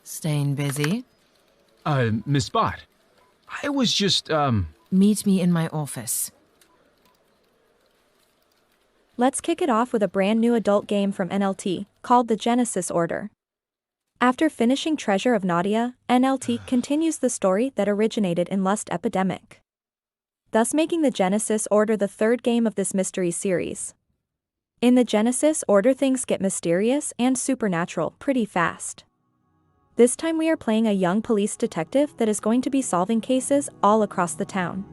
Staying busy? Miss Spot. I was just, Meet me in my office. Let's kick it off with a brand new adult game from NLT, called the Genesis Order. After finishing Treasure of Nadia, NLT continues the story that originated in Lust Epidemic, thus making the Genesis Order the third game of this mystery series. In the Genesis Order, things get mysterious and supernatural pretty fast. This time we are playing a young police detective that is going to be solving cases all across the town.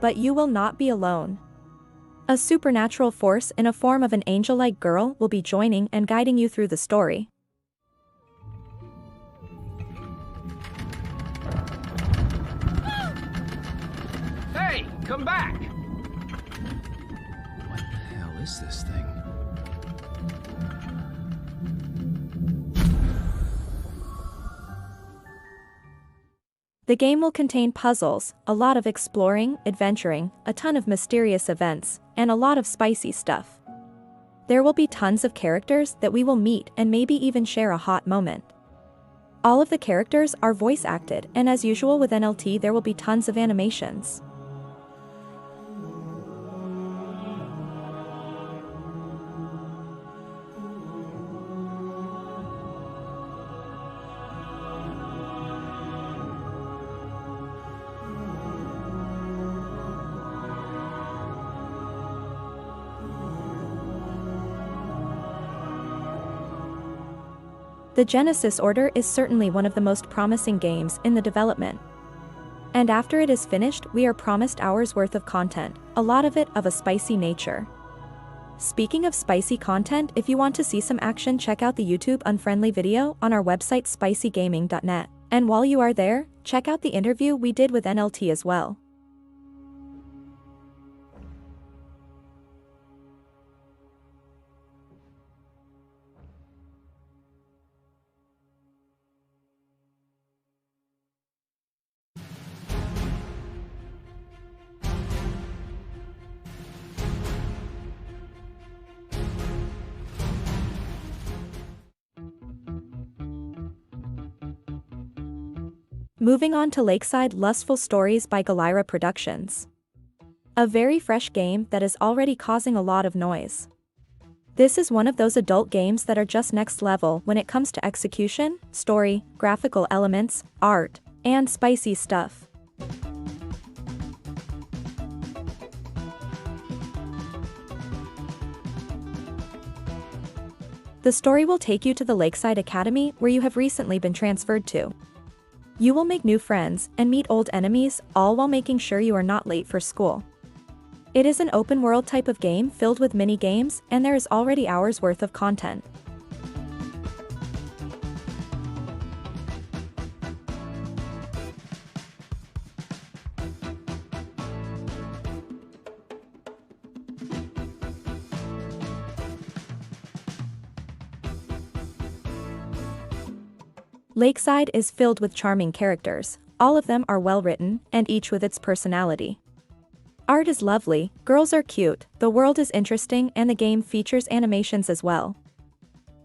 But you will not be alone. A supernatural force in a form of an angel-like girl will be joining and guiding you through the story. Hey, come back! What the hell is this thing? The game will contain puzzles, a lot of exploring, adventuring, a ton of mysterious events, and a lot of spicy stuff. There will be tons of characters that we will meet and maybe even share a hot moment. All of the characters are voice acted, and as usual with NLT there will be tons of animations. The Genesis Order is certainly one of the most promising games in the development. And after it is finished, we are promised hours worth of content, a lot of it of a spicy nature. Speaking of spicy content, if you want to see some action, check out the YouTube Unfriendly video on our website spicygaming.net. And while you are there, check out the interview we did with NLT as well. Moving on to Lakeside Lustful Stories by Galira Productions. A very fresh game that is already causing a lot of noise. This is one of those adult games that are just next level when it comes to execution, story, graphical elements, art, and spicy stuff. The story will take you to the Lakeside Academy where you have recently been transferred to. You will make new friends and meet old enemies, all while making sure you are not late for school. It is an open world type of game filled with mini games, and there is already hours worth of content. Lakeside is filled with charming characters, all of them are well written, and each with its personality. Art is lovely, girls are cute, the world is interesting, and the game features animations as well.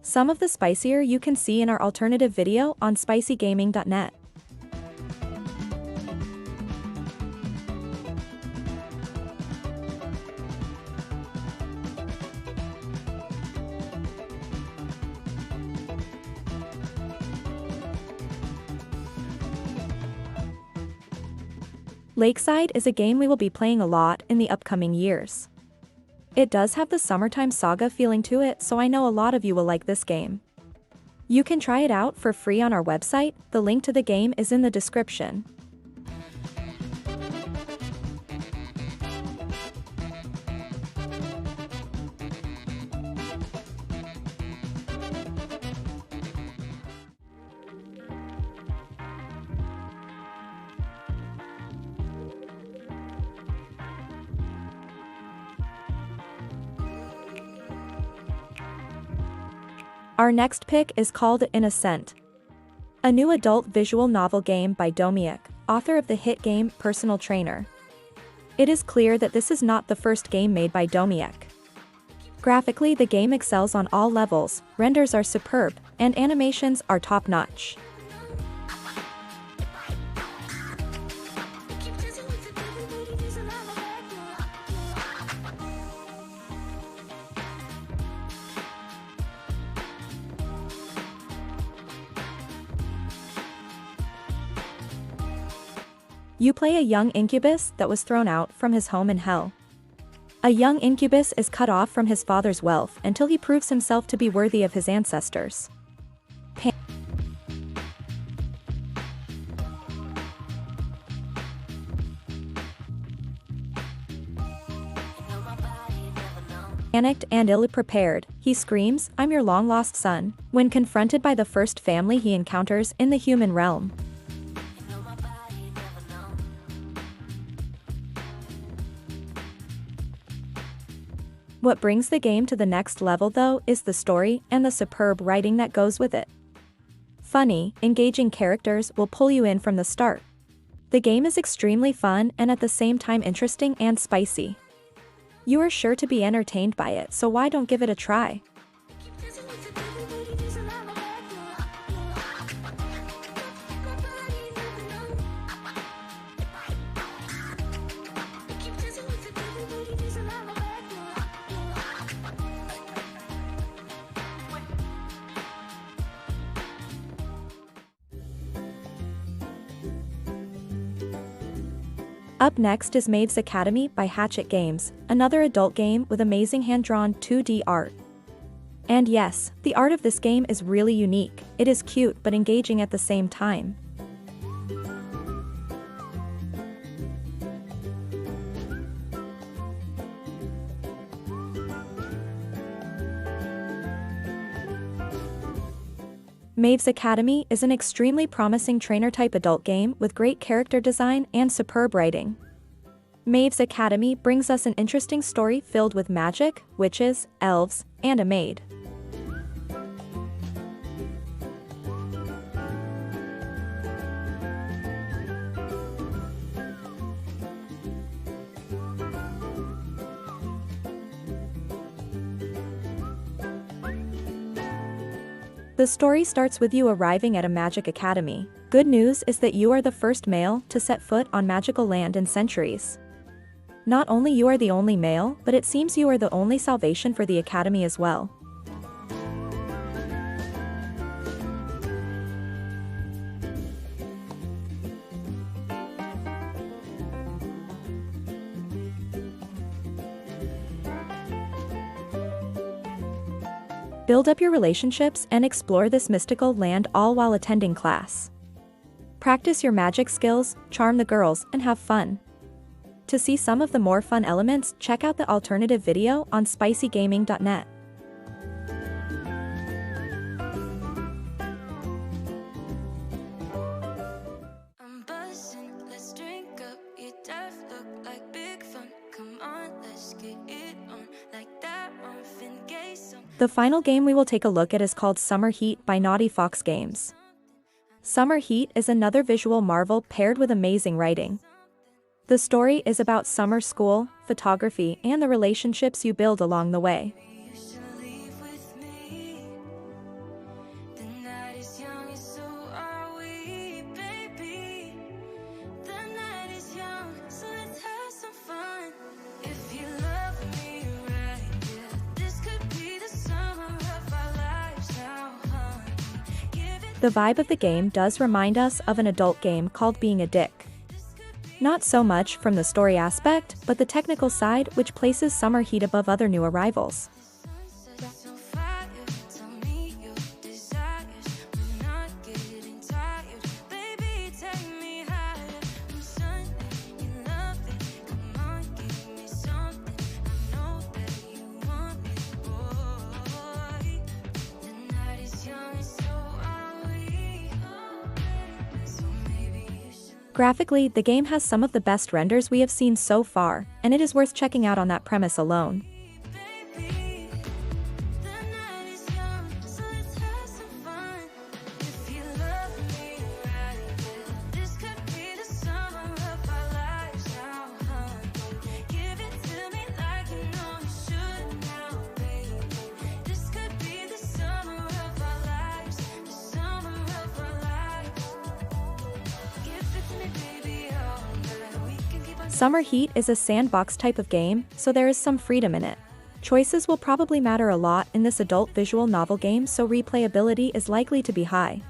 Some of the spicier you can see in our alternative video on spicygaming.net. Lakeside is a game we will be playing a lot in the upcoming years. It does have the summertime saga feeling to it, so I know a lot of you will like this game. You can try it out for free on our website, the link to the game is in the description. Our next pick is called Innocent, a new adult visual novel game by Domiak, author of the hit game Personal Trainer. It is clear that this is not the first game made by Domiak. Graphically, the game excels on all levels, renders are superb, and animations are top-notch. You play a young incubus that was thrown out from his home in hell. A young incubus is cut off from his father's wealth until he proves himself to be worthy of his ancestors. Panicked and ill-prepared, he screams, "I'm your long-lost son," when confronted by the first family he encounters in the human realm. What brings the game to the next level though is the story and the superb writing that goes with it. Funny, engaging characters will pull you in from the start. The game is extremely fun and at the same time interesting and spicy. You are sure to be entertained by it, so why don't give it a try? Up next is Maeve's Academy by Hatchet Games, another adult game with amazing hand-drawn 2D art. And yes, the art of this game is really unique. It is cute but engaging at the same time. Maeve's Academy is an extremely promising trainer-type adult game with great character design and superb writing. Maeve's Academy brings us an interesting story filled with magic, witches, elves, and a maid. The story starts with you arriving at a magic academy. Good news is that you are the first male to set foot on magical land in centuries. Not only you are the only male, but it seems you are the only salvation for the academy as well. Build up your relationships and explore this mystical land all while attending class. Practice your magic skills, charm the girls, and have fun. To see some of the more fun elements, check out the alternative video on spicygaming.net. The final game we will take a look at is called Summer Heat by Naughty Fox Games. Summer Heat is another visual marvel paired with amazing writing. The story is about summer school, photography, and the relationships you build along the way. The vibe of the game does remind us of an adult game called Being a Dick. Not so much from the story aspect, but the technical side, which places Summer Heat above other new arrivals. Graphically, the game has some of the best renders we have seen so far, and it is worth checking out on that premise alone. Summer Heat is a sandbox type of game, so there is some freedom in it. Choices will probably matter a lot in this adult visual novel game, so replayability is likely to be high.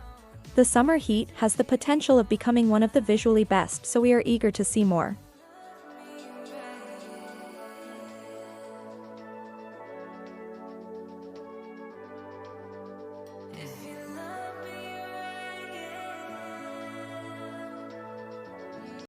The Summer Heat has the potential of becoming one of the visually best, so we are eager to see more.